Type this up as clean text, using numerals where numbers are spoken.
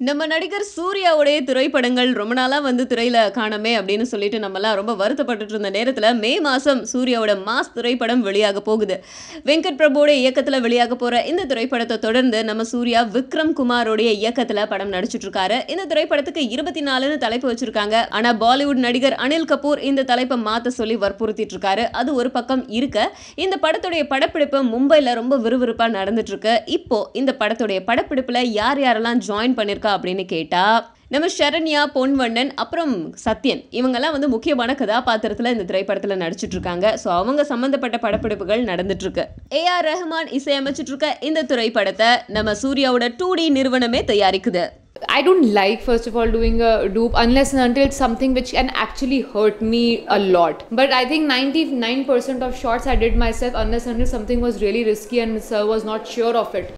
நம்ம நடிகர் சூர்யாவுடைய திரைப்படங்கள் ரொம்ப நாளா வந்து திரையில காணோமே அப்படின்னு சொல்லிட்டு நம்மலாம் ரொம்ப வருத்தப்பட்டுட்டு இருந்த நேரத்துல மே மாசம் சூர்யாவோட மாஸ் திரைப்படம் வெளியாக போகுது. வெங்கட் பிரபுவோட இயக்கத்துல வெளியாக போற இந்த திரைப்படத்தை தொடர்ந்து நம்ம சூர்யா விக்ரம் குமாரோடைய இயக்கத்துல படம் நடிச்சிட்டு இருக்காரு. இந்த திரைப்படத்துக்கு 24ன்னு தலைப்பு வச்சிருக்காங்க. ஆனா பாலிவுட் நடிகர் அனில் கபூர் இந்த தலைப்பை மாத்த சொல்லி வற்புறுத்திட்டு இருக்காரு. அது ஒரு பக்கம் இருக்க, இந்த படத்துடைய படப்பிடிப்பு மும்பைல ரொம்ப விறுவிறுப்பா நடந்துட்டு இருக்கு. இப்போ இந்த படத்துடைய படப்பிடிப்புல யார் யாரெல்லாம் ஜாயின் பண்ணிருக்கா அப்படின்னு கேட்டா, நம்ம ஷரண்யா, பொன்வண்ணன், அப்புறம் சத்யன் இவங்கெல்லாம் வந்து முக்கியமான கதாபாத்திரத்துல இந்த திரைப்படத்துல நடிச்சிட்டு இருக்காங்க. ஸோ அவங்க சம்பந்தப்பட்ட படப்பிடிப்புகள் நடந்துட்டு இருக்கு. ஏஆர் ரஹ்மான் இசையமைச்சிட்டு இருக்க இந்த திரைப்படத்தை நம்ம சூர்யாவோட 2D நிறுவனமே தயாரிக்குது. I don't like, first of all, doing a dupe unless and until it's something which can actually hurt me a lot. But I think 99% of shots I did myself unless and until something was really risky and sir was not sure of it.